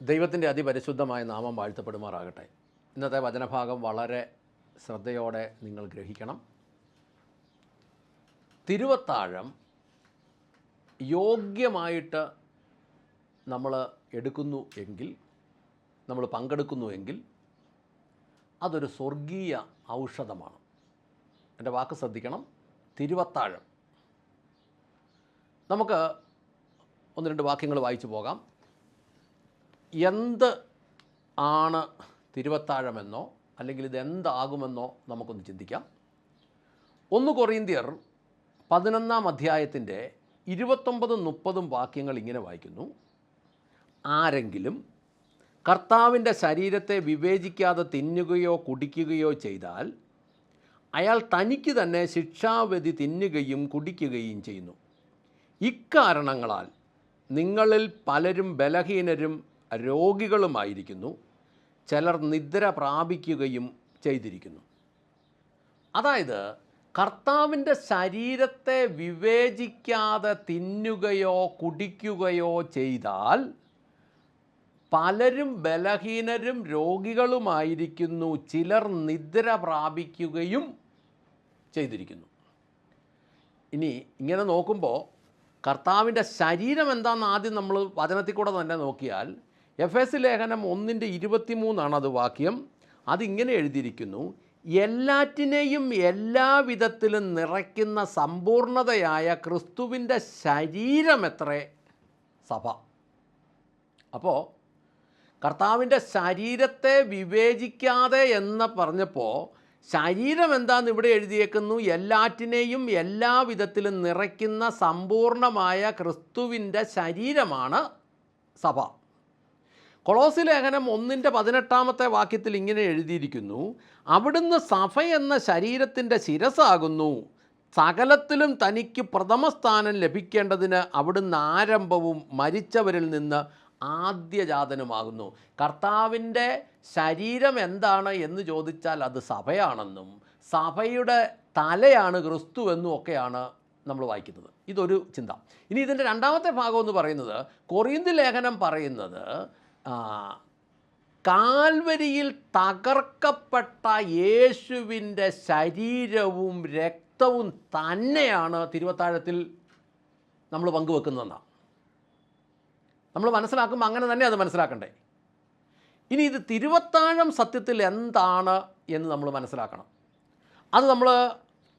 ദൈവത്തിൻ്റെ അതിപരിശുദ്ധമായ നാമം വാഴ്ത്തപ്പെടുമാറാകട്ടെ. ഇന്നത്തെ വചനഭാഗം വളരെ ശ്രദ്ധയോടെ നിങ്ങൾ ഗ്രഹിക്കണം. തിരുവത്താഴം യോഗ്യമായിട്ട് നമ്മൾ എടുക്കുന്നു എങ്കിൽ, നമ്മൾ പങ്കെടുക്കുന്നു എങ്കിൽ അതൊരു സ്വർഗീയ ഔഷധമാണ്. എൻ്റെ വാക്ക് ശ്രദ്ധിക്കണം. തിരുവത്താഴം, നമുക്ക് ഒന്ന് രണ്ട് വാക്യങ്ങൾ വായിച്ചു പോകാം. എന്ത് ആണ് തിരുവത്താഴമെന്നോ അല്ലെങ്കിൽ ഇതെന്താകുമെന്നോ നമുക്കൊന്ന് ചിന്തിക്കാം. 1 കൊറിന്ത്യർ 11 അധ്യായത്തിൻ്റെ 29-30 വാക്യങ്ങൾ ഇങ്ങനെ വായിക്കുന്നു. ആരെങ്കിലും കർത്താവിൻ്റെ ശരീരത്തെ വിവേചിക്കാതെ തിന്നുകയോ കുടിക്കുകയോ ചെയ്താൽ അയാൾ തനിക്ക് തന്നെ ശിക്ഷാവിധി തിന്നുകയും കുടിക്കുകയും ചെയ്യുന്നു. ഇക്കാരണങ്ങളാൽ നിങ്ങളിൽ പലരും ബലഹീനരും രോഗികളുമായിരിക്കുന്നു, ചിലർ നിദ്ര പ്രാപിക്കുകയും ചെയ്തിരിക്കുന്നു. അതായത് കർത്താവിൻ്റെ ശരീരത്തെ വിവേചിക്കാതെ തിന്നുകയോ കുടിക്കുകയോ ചെയ്താൽ പലരും ബലഹീനരും രോഗികളുമായിരിക്കുന്നു, ചിലർ നിദ്ര പ്രാപിക്കുകയും ചെയ്തിരിക്കുന്നു. ഇനി ഇങ്ങനെ നോക്കുമ്പോൾ കർത്താവിൻ്റെ ശരീരം എന്താണെന്ന് ആദ്യം നമ്മൾ വചനത്തിൽ കൂടെ തന്നെ നോക്കിയാൽ, എഫേസ്യ ലേഖനം 1:23 അത് വാക്യം. അതിങ്ങനെ എഴുതിയിരിക്കുന്നു: എല്ലാറ്റിനെയും എല്ലാവിധത്തിലും നിറയ്ക്കുന്ന സമ്പൂർണതയായ ക്രിസ്തുവിൻ്റെ ശരീരമത്രേ സഭ. അപ്പോൾ കർത്താവിൻ്റെ ശരീരത്തെ വിവേചിക്കാതെ എന്ന് പറഞ്ഞപ്പോൾ ശരീരം എന്താണെന്ന് ഇവിടെ എഴുതിയേക്കുന്നു: എല്ലാറ്റിനെയും എല്ലാവിധത്തിലും നിറയ്ക്കുന്ന സമ്പൂർണമായ ക്രിസ്തുവിൻ്റെ ശരീരമാണ് സഭ. കൊളോസ്യ ലേഖനം 1:18 വാക്യത്തിൽ ഇങ്ങനെ എഴുതിയിരിക്കുന്നു: അവിടുന്ന് സഭ എന്ന ശരീരത്തിൻ്റെ ശിരസ്സാകുന്നു, സകലത്തിലും തനിക്ക് പ്രഥമസ്ഥാനം ലഭിക്കേണ്ടതിന് അവിടുന്ന് ആരംഭവും മരിച്ചവരിൽ നിന്ന് ആദ്യജാതനുമാകുന്നു. കർത്താവിൻ്റെ ശരീരം എന്താണ് എന്ന് ചോദിച്ചാൽ അത് സഭയാണെന്നും സഭയുടെ തലയാണ് ക്രിസ്തു എന്നും ഒക്കെയാണ് നമ്മൾ വായിക്കുന്നത്. ഇതൊരു ചിന്ത. ഇനി ഇതിൻ്റെ രണ്ടാമത്തെ ഭാഗം എന്ന് പറയുന്നത്, കൊറിന്ത്യ ലേഖനം പറയുന്നത് കാൽവരിയിൽ തകർക്കപ്പെട്ട യേശുവിൻ്റെ ശരീരവും രക്തവും തന്നെയാണ് തിരുവത്താഴത്തിൽ നമ്മൾ പങ്കുവെക്കുന്നതെന്നാണ് നമ്മൾ മനസ്സിലാക്കുമ്പോൾ അങ്ങനെ തന്നെ അത് മനസ്സിലാക്കണ്ടേ. ഇനി ഇത് തിരുവത്താഴം സത്യത്തിൽ എന്താണ് എന്ന് നമ്മൾ മനസ്സിലാക്കണം. അത്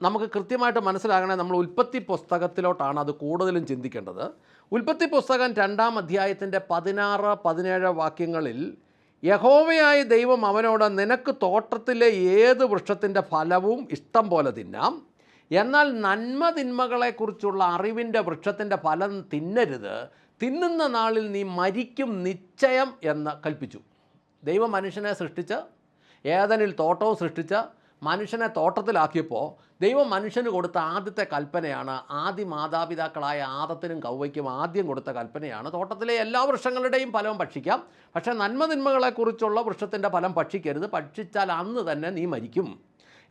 നമുക്ക് കൃത്യമായിട്ട് മനസ്സിലാക്കണേ. നമ്മൾ ഉൽപ്പത്തി പുസ്തകത്തിലോട്ടാണ് അത് കൂടുതലും ചിന്തിക്കേണ്ടത്. ഉൽപ്പത്തി പുസ്തകം 2 അധ്യായത്തിൻ്റെ 16-17 വാക്യങ്ങളിൽ യഹോവയായ ദൈവം അവനോട്, നിനക്ക് തോട്ടത്തിലെ ഏത് വൃക്ഷത്തിൻ്റെ ഫലവും ഇഷ്ടം പോലെ തിന്നാം, എന്നാൽ നന്മ തിന്മകളെക്കുറിച്ചുള്ള അറിവിൻ്റെ വൃക്ഷത്തിൻ്റെ ഫലം തിന്നരുത്, തിന്നുന്ന നാളിൽ നീ മരിക്കും നിശ്ചയം എന്ന് കൽപ്പിച്ചു. ദൈവം മനുഷ്യനെ സൃഷ്ടിച്ച് ഏദനിൽ തോട്ടവും സൃഷ്ടിച്ച് മനുഷ്യനെ തോട്ടത്തിലാക്കിയപ്പോൾ ദൈവം മനുഷ്യന് കൊടുത്ത ആദ്യത്തെ കൽപ്പനയാണ്, ആദ്യ മാതാപിതാക്കളായ ആദത്തിനും കൗവയ്ക്കും ആദ്യം കൊടുത്ത കൽപ്പനയാണ്, തോട്ടത്തിലെ എല്ലാ വൃക്ഷങ്ങളുടെയും ഫലവും ഭക്ഷിക്കാം, പക്ഷേ നന്മ തിന്മകളെക്കുറിച്ചുള്ള വൃക്ഷത്തിൻ്റെ ഫലം ഭക്ഷിക്കരുത്, ഭക്ഷിച്ചാൽ അന്ന് തന്നെ നീ മരിക്കും.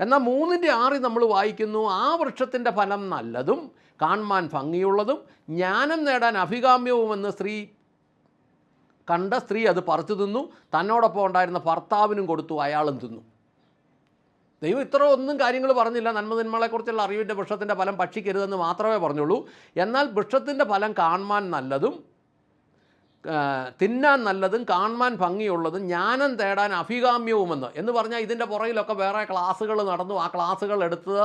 എന്നാൽ 3:6 നമ്മൾ വായിക്കുന്നു, ആ വൃക്ഷത്തിൻ്റെ ഫലം നല്ലതും കാണുവാൻ ഭംഗിയുള്ളതും ജ്ഞാനം നേടാൻ അഭികാമ്യവുമെന്ന് കണ്ട സ്ത്രീ അത് പറിച്ചു തിന്നു, തന്നോടൊപ്പം ഉണ്ടായിരുന്ന ഭർത്താവിനും കൊടുത്തു, അയാളും തിന്നു. ദൈവം ഇത്ര ഒന്നും കാര്യങ്ങൾ പറഞ്ഞില്ല. നന്മതിന്മകളെക്കുറിച്ചുള്ള അറിവിൻ്റെ വൃക്ഷത്തിൻ്റെ ഫലം ഭക്ഷിക്കരുതെന്ന് മാത്രമേ പറഞ്ഞുള്ളൂ. എന്നാൽ വൃക്ഷത്തിൻ്റെ ഫലം കാണുവാൻ നല്ലതും തിന്നാൻ നല്ലതും കാണുവാൻ ഭംഗിയുള്ളതും ജ്ഞാനം തേടാൻ അഭികാമ്യവുമെന്ന് എന്ന് പറഞ്ഞാൽ ഇതിൻ്റെ പുറകിലൊക്കെ വേറെ ക്ലാസ്സുകൾ നടന്നു. ആ ക്ലാസ്സുകൾ എടുത്തത്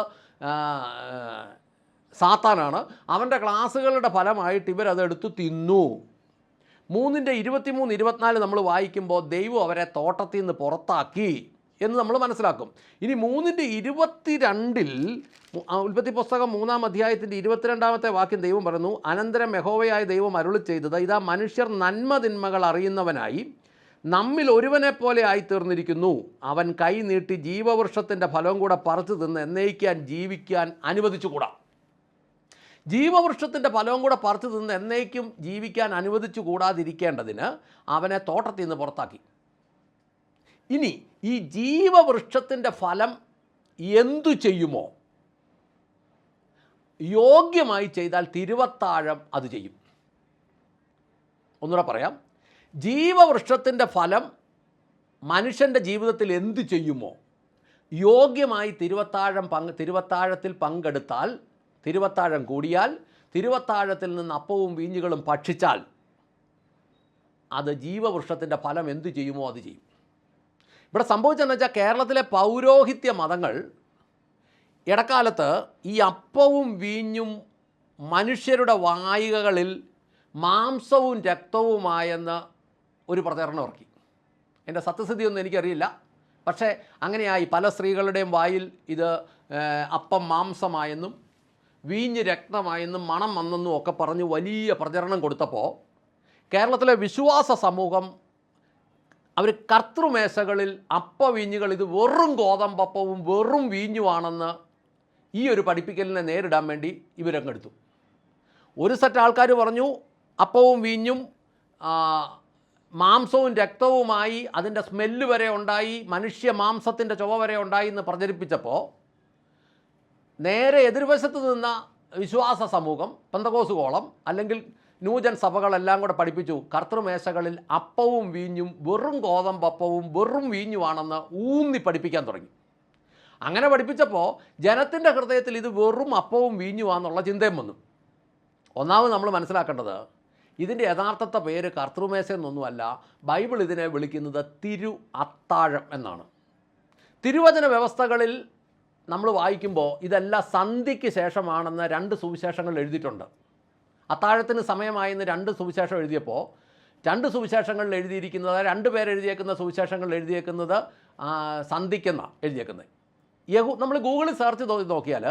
സാത്താനാണ്. അവൻ്റെ ക്ലാസ്സുകളുടെ ഫലമായിട്ട് ഇവരതെടുത്ത് തിന്നു. 3:23-24 നമ്മൾ വായിക്കുമ്പോൾ ദൈവം അവരെ തോട്ടത്തിൽ നിന്ന് പുറത്താക്കി എന്ന് നമ്മൾ മനസ്സിലാക്കും. ഇനി 3:22 ഉൽപ്പത്തി പുസ്തകം 3 അധ്യായത്തിൻ്റെ 22 വാക്യം ദൈവം പറയുന്നു, അനന്തരം യഹോവയായ ദൈവം അരുളി ചെയ്തത്, ഇതാ മനുഷ്യർ നന്മ തിന്മകൾ അറിയുന്നവനായി നമ്മിൽ ഒരുവനെപ്പോലെ ആയിത്തീർന്നിരിക്കുന്നു, അവൻ കൈ നീട്ടി ജീവവൃക്ഷത്തിൻ്റെ ഫലവും കൂടെ പറിച്ചു തിന്ന് എന്നേക്കാൻ ജീവിക്കാൻ അനുവദിച്ചുകൂടാ. ജീവവൃക്ഷത്തിൻ്റെ ഫലവും കൂടെ പറിച്ചു തിന്ന് എന്നേക്കും ജീവിക്കാൻ അനുവദിച്ചു കൂടാതിരിക്കേണ്ടതിന് അവനെ തോട്ടത്തിൽ നിന്ന് പുറത്താക്കി. ഇനി ഈ ജീവവൃക്ഷത്തിൻ്റെ ഫലം എന്തു ചെയ്യുമോ? യോഗ്യമായി ചെയ്താൽ തിരുവത്താഴം അത് ചെയ്യും. ഒന്നുകൂടെ പറയാം, ജീവവൃക്ഷത്തിൻ്റെ ഫലം മനുഷ്യൻ്റെ ജീവിതത്തിൽ എന്തു ചെയ്യുമോ, യോഗ്യമായി തിരുവത്താഴത്തിൽ പങ്കെടുത്താൽ, തിരുവത്താഴം കൂടിയാൽ, തിരുവത്താഴത്തിൽ നിന്ന് അപ്പവും വീഞ്ഞുകളും ഭക്ഷിച്ചാൽ, അത് ജീവവൃക്ഷത്തിൻ്റെ ഫലം എന്തു ചെയ്യുമോ അത് ചെയ്യും. ഇവിടെ സംഭവിച്ചതെന്ന് വെച്ചാൽ, കേരളത്തിലെ പൗരോഹിത്യ മതങ്ങൾ ഇടക്കാലത്ത് ഈ അപ്പവും വീഞ്ഞും മനുഷ്യരുടെ വായികകളിൽ മാംസവും രക്തവുമായെന്ന് ഒരു പ്രചരണം ഇറക്കി. എൻ്റെ സത്യസ്ഥിതിയൊന്നും എനിക്കറിയില്ല, പക്ഷേ അങ്ങനെയായി. പല സ്ത്രീകളുടെയും വായിൽ ഇത് അപ്പം മാംസമായെന്നും വീഞ്ഞ് രക്തമായെന്നും മണം വന്നെന്നും ഒക്കെ പറഞ്ഞ് വലിയ പ്രചരണം കൊടുത്തപ്പോൾ കേരളത്തിലെ വിശ്വാസ സമൂഹം അവർ കർത്തൃമേശകളിൽ വീഞ്ഞുകൾ ഇത് വെറും ഗോതമ്പപ്പവും വെറും വീഞ്ഞുമാണെന്ന് ഈ ഒരു പഠിപ്പിക്കലിനെ നേരിടാൻ വേണ്ടി ഇവരങ്ങെടുത്തു. ഒരു സെറ്റ് ആൾക്കാർ പറഞ്ഞു അപ്പവും വീഞ്ഞും മാംസവും രക്തവുമായി, അതിൻ്റെ സ്മെല്ല് വരെ ഉണ്ടായി, മനുഷ്യ മാംസത്തിൻ്റെ ചുവ വരെ ഉണ്ടായി എന്ന് പ്രചരിപ്പിച്ചപ്പോൾ നേരെ എതിർവശത്ത് നിന്ന വിശ്വാസ സമൂഹം, പെന്തക്കോസുകോളം അല്ലെങ്കിൽ ന്യൂജൻ സഭകളെല്ലാം കൂടെ പഠിപ്പിച്ചു കർത്തൃമേശകളിൽ അപ്പവും വീഞ്ഞും വെറും ഗോതമ്പപ്പവും വെറും വീഞ്ഞുമാണെന്ന് ഊന്നി പഠിപ്പിക്കാൻ തുടങ്ങി. അങ്ങനെ പഠിപ്പിച്ചപ്പോൾ ജനത്തിൻ്റെ ഹൃദയത്തിൽ ഇത് വെറും അപ്പവും വീഞ്ഞുമാണെന്നുള്ള ചിന്തയും വന്നു. ഒന്നാമത് നമ്മൾ മനസ്സിലാക്കേണ്ടത്, ഇതിൻ്റെ യഥാർത്ഥത്തെ പേര് കർത്തൃമേശ എന്നൊന്നുമല്ല. ബൈബിൾ ഇതിനെ വിളിക്കുന്നത് തിരു അത്താഴം എന്നാണ്. തിരുവചന വ്യവസ്ഥകളിൽ നമ്മൾ വായിക്കുമ്പോൾ ഇതെല്ലാം സന്ധ്യയ്ക്ക് ശേഷമാണെന്ന് 2 സുവിശേഷങ്ങൾ എഴുതിയിട്ടുണ്ട്. അത്താഴത്തിന് സമയമായെന്ന് 2 സുവിശേഷം എഴുതിയപ്പോൾ 2 സുവിശേഷങ്ങളിൽ എഴുതിയിരിക്കുന്നത്, 2 പേരെഴുതിയേക്കുന്ന സുവിശേഷങ്ങളിൽ എഴുതിയേക്കുന്നത് സന്ധ്യയ്ക്കെന്നാണ് എഴുതിയേക്കുന്നത്. നമ്മൾ ഗൂഗിളിൽ സെർച്ച് നോക്കിയാൽ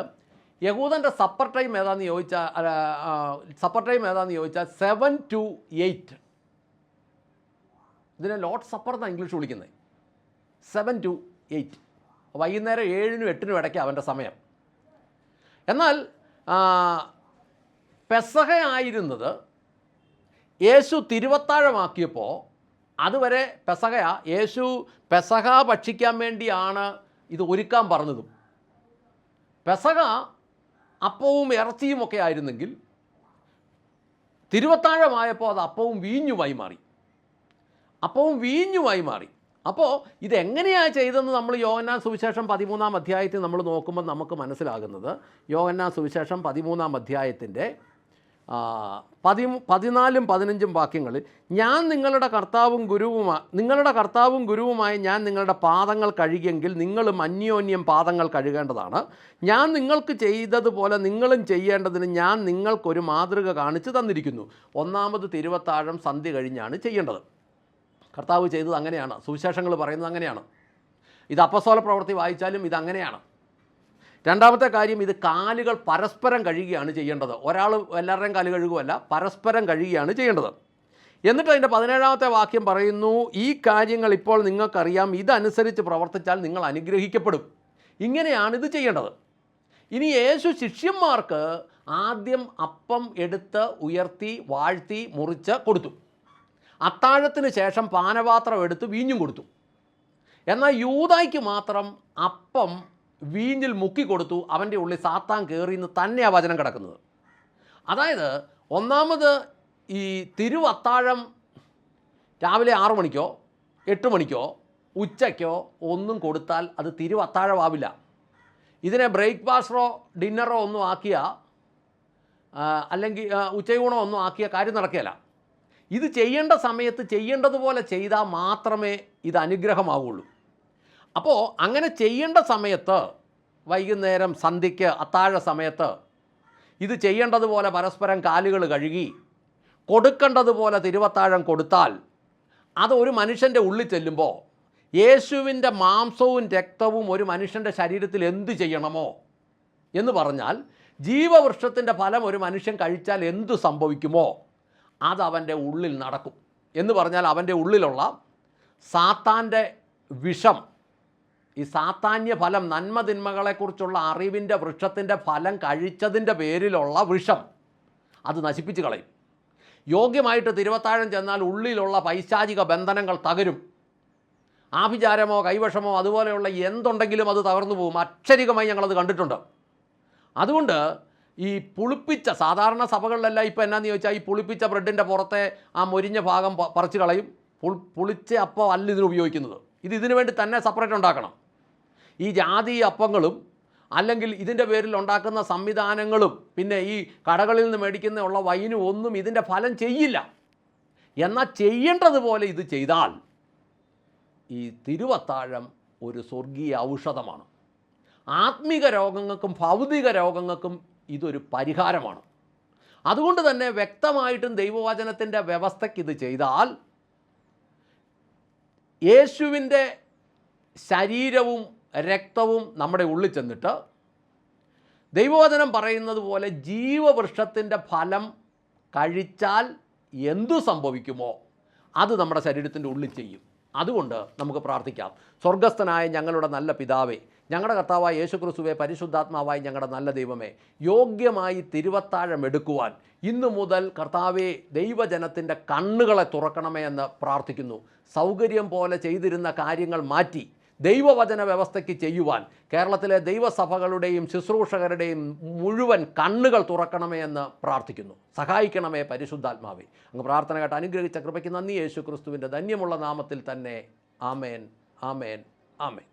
യഹൂദൻ്റെ സപ്പർ ടൈം ഏതാണെന്ന് ചോദിച്ചാൽ 7 to 8. ഇതിനെ ലോർഡ് സപ്പർ എന്നാണ് ഇംഗ്ലീഷ് വിളിക്കുന്നത്. 7 to 8, വൈകുന്നേരം 7-നും 8-നും ഇടയ്ക്ക് അവൻ്റെ സമയം. എന്നാൽ പെസഹ ആയിരുന്നത് യേശു തിരുവത്താഴമാക്കിയപ്പോൾ അതുവരെ യേശു പെസഹ ഭക്ഷിക്കാൻ വേണ്ടിയാണ് ഇത് ഒരുക്കാൻ പറഞ്ഞതും. പെസഹ അപ്പവും ഇറച്ചിയും ഒക്കെ ആയിരുന്നെങ്കിൽ തിരുവത്താഴമായപ്പോൾ അത് അപ്പവും വീഞ്ഞുമായി മാറി. അപ്പോൾ ഇതെങ്ങനെയാണ് ചെയ്തതെന്ന് നമ്മൾ യോഹന്നാൻ സുവിശേഷം 13-ാം അധ്യായത്തിൽ നമ്മൾ നോക്കുമ്പോൾ നമുക്ക് മനസ്സിലാകുന്നത്, യോഹന്നാൻ സുവിശേഷം 13-ാം അധ്യായത്തിൻ്റെ 14-ഉം 15-ഉം വാക്യങ്ങളിൽ, ഞാൻ നിങ്ങളുടെ കർത്താവും ഗുരുവുമായി ഞാൻ നിങ്ങളുടെ പാദങ്ങൾ കഴുകിയെങ്കിൽ നിങ്ങളും അന്യോന്യം പാദങ്ങൾ കഴുകേണ്ടതാണ്. ഞാൻ നിങ്ങൾക്ക് ചെയ്തതുപോലെ നിങ്ങളും ചെയ്യേണ്ടതിന് ഞാൻ നിങ്ങൾക്കൊരു മാതൃക കാണിച്ചു തന്നിരിക്കുന്നു. ഒന്നാമത് തിരുവത്താഴം സന്ധ്യ കഴിഞ്ഞാണ് ചെയ്യേണ്ടത്. കർത്താവ് ചെയ്തത് അങ്ങനെയാണ്, സുവിശേഷങ്ങൾ പറയുന്നത് അങ്ങനെയാണ്. ഇത് അപ്പസ്തോല പ്രവൃത്തി വായിച്ചാലും ഇതങ്ങനെയാണ്. രണ്ടാമത്തെ കാര്യം, ഇത് കാലുകൾ പരസ്പരം കഴുകുകയാണ് ചെയ്യേണ്ടത്. ഒരാൾ എല്ലാവരുടെയും കാല് കഴുകുമല്ല, പരസ്പരം കഴുകുകയാണ് ചെയ്യേണ്ടത്. എന്നിട്ട് അതിൻ്റെ 17-ാമത്തെ വാക്യം പറയുന്നു, ഈ കാര്യങ്ങൾ ഇപ്പോൾ നിങ്ങൾക്കറിയാം, ഇതനുസരിച്ച് പ്രവർത്തിച്ചാൽ നിങ്ങൾ അനുഗ്രഹിക്കപ്പെടും. ഇങ്ങനെയാണ് ഇത് ചെയ്യേണ്ടത്. ഇനി യേശു ശിഷ്യന്മാർക്ക് ആദ്യം അപ്പം എടുത്ത് ഉയർത്തി വാഴ്ത്തി മുറിച്ച് കൊടുത്തു. അത്താഴത്തിന് ശേഷം പാനപാത്രം എടുത്ത് വീഞ്ഞും കൊടുത്തു. എന്നാൽ യൂദായ്ക്ക് മാത്രം അപ്പം വീഞ്ഞിൽ മുക്കിക്കൊടുത്തു. അവൻ്റെ ഉള്ളിൽ സാത്താൻ കയറിയെന്ന് തന്നെയാണ് വചനം കിടക്കുന്നത്. അതായത് ഒന്നാമത് ഈ തിരുവത്താഴം രാവിലെ 6 മണിക്കോ 8 മണിക്കോ ഉച്ചയ്ക്കോ ഒന്നും കൊടുത്താൽ അത് തിരുവത്താഴമാവില്ല. ഇതിനെ ബ്രേക്ക്ഫാസ്റ്റോ ഡിന്നറോ ഒന്നും ആക്കിയ, അല്ലെങ്കിൽ ഉച്ചയൂണോ ഒന്നും ആക്കിയ കാര്യം നടക്കുകയില്ല. ഇത് ചെയ്യേണ്ട സമയത്ത് ചെയ്യേണ്ടതുപോലെ ചെയ്താൽ മാത്രമേ ഇത് അനുഗ്രഹമാവുള്ളൂ. അപ്പോൾ അങ്ങനെ ചെയ്യേണ്ട സമയത്ത്, വൈകുന്നേരം സന്ധ്യയ്ക്ക് അത്താഴ സമയത്ത് ഇത് ചെയ്യേണ്ടതുപോലെ പരസ്പരം കാലുകൾ കഴുകി കൊടുക്കേണ്ടതുപോലെ തിരുവത്താഴം കൊടുത്താൽ അത് ഒരു മനുഷ്യൻ്റെ ഉള്ളിൽ ചെല്ലുമ്പോൾ യേശുവിൻ്റെ മാംസവും രക്തവും ഒരു മനുഷ്യൻ്റെ ശരീരത്തിൽ എന്തു ചെയ്യണമോ എന്ന് പറഞ്ഞാൽ, ജീവവൃക്ഷത്തിൻ്റെ ഫലം ഒരു മനുഷ്യൻ കഴിച്ചാൽ എന്തു സംഭവിക്കുമോ അത് അവൻ്റെ ഉള്ളിൽ നടക്കും എന്ന് പറഞ്ഞാൽ, അവൻ്റെ ഉള്ളിലുള്ള സാത്താൻ്റെ വിഷം, ഈ സാത്താന്യ ഫലം, നന്മതിന്മകളെക്കുറിച്ചുള്ള അറിവിൻ്റെ വൃക്ഷത്തിൻ്റെ ഫലം കഴിച്ചതിൻ്റെ പേരിലുള്ള വിഷം അത് നശിപ്പിച്ച് കളയും. യോഗ്യമായിട്ട് തിരുവത്താഴം ചെന്നാൽ ഉള്ളിലുള്ള പൈശാചിക ബന്ധനങ്ങൾ തകരും. ആഭിചാരമോ കൈവശമോ അതുപോലെയുള്ള എന്തുണ്ടെങ്കിലും അത് തകർന്നു പോകും. അക്ഷരികമായി ഞങ്ങളത് കണ്ടിട്ടുണ്ട്. അതുകൊണ്ട് ഈ പുളിപ്പിച്ച, സാധാരണ സഭകളിലെല്ലാം ഇപ്പോൾ എന്നാന്ന് ചോദിച്ചാൽ ഈ പുളിപ്പിച്ച ബ്രെഡിൻ്റെ പുറത്തെ ആ മൊരിഞ്ഞ ഭാഗം പറിച്ച് കളയും. പുളിച്ച അപ്പം അല്ല ഇതിന് ഉപയോഗിക്കുന്നത്. ഇതിനു വേണ്ടി തന്നെ സെപ്പറേറ്റ് ഉണ്ടാക്കണം. ഈ ജാതി അപ്പങ്ങളും അല്ലെങ്കിൽ ഇതിൻ്റെ പേരിൽ ഉണ്ടാക്കുന്ന സംവിധാനങ്ങളും പിന്നെ ഈ കടകളിൽ നിന്ന് മേടിക്കുന്ന വൈനും ഒന്നും ഇതിൻ്റെ ഫലം ചെയ്യില്ല. എന്നാൽ ചെയ്യേണ്ടതുപോലെ ഇത് ചെയ്താൽ ഈ തിരുവത്താഴം ഒരു സ്വർഗീയ ഔഷധമാണ്. ആത്മിക രോഗങ്ങൾക്കും ഭൗതിക രോഗങ്ങൾക്കും ഇതൊരു പരിഹാരമാണ്. അതുകൊണ്ട് തന്നെ വ്യക്തമായിട്ടും ദൈവവചനത്തിൻ്റെ വ്യവസ്ഥയ്ക്ക് ഇത് ചെയ്താൽ യേശുവിൻ്റെ ശരീരവും രക്തവും നമ്മുടെ ഉള്ളിൽ ചെന്നിട്ട് ദൈവവചനം പറയുന്നത് പോലെ ജീവവൃക്ഷത്തിൻ്റെ ഫലം കഴിച്ചാൽ എന്തു സംഭവിക്കുമോ അത് നമ്മുടെ ശരീരത്തിൻ്റെ ഉള്ളിൽ ചെയ്യും. അതുകൊണ്ട് നമുക്ക് പ്രാർത്ഥിക്കാം. സ്വർഗസ്ഥനായ ഞങ്ങളുടെ നല്ല പിതാവേ, ഞങ്ങളുടെ കർത്താവായ യേശുക്രിസ്തുവേ, പരിശുദ്ധാത്മാവായി ഞങ്ങളുടെ നല്ല ദൈവമേ, യോഗ്യമായി തിരുവത്താഴം എടുക്കുവാൻ ഇന്നു മുതൽ കർത്താവേ ദൈവജനത്തിൻ്റെ കണ്ണുകളെ തുറക്കണമേ എന്ന് പ്രാർത്ഥിക്കുന്നു. സൗകര്യം പോലെ ചെയ്തിരുന്ന കാര്യങ്ങൾ മാറ്റി ദൈവവചന വ്യവസ്ഥയ്ക്ക് ചെയ്യുവാൻ കേരളത്തിലെ ദൈവസഭകളുടെയും ശുശ്രൂഷകരുടെയും മുഴുവൻ കണ്ണുകൾ തുറക്കണമേ എന്ന് പ്രാർത്ഥിക്കുന്നു. സഹായിക്കണമേ പരിശുദ്ധാത്മാവേ. അങ്ങ് പ്രാർത്ഥന കേട്ട് അനുഗ്രഹിച്ച കൃപയ്ക്ക് നന്ദി. യേശു ക്രിസ്തുവിൻ്റെ ധന്യമുള്ള നാമത്തിൽ തന്നെ. ആമേൻ, ആമേൻ, ആമേൻ.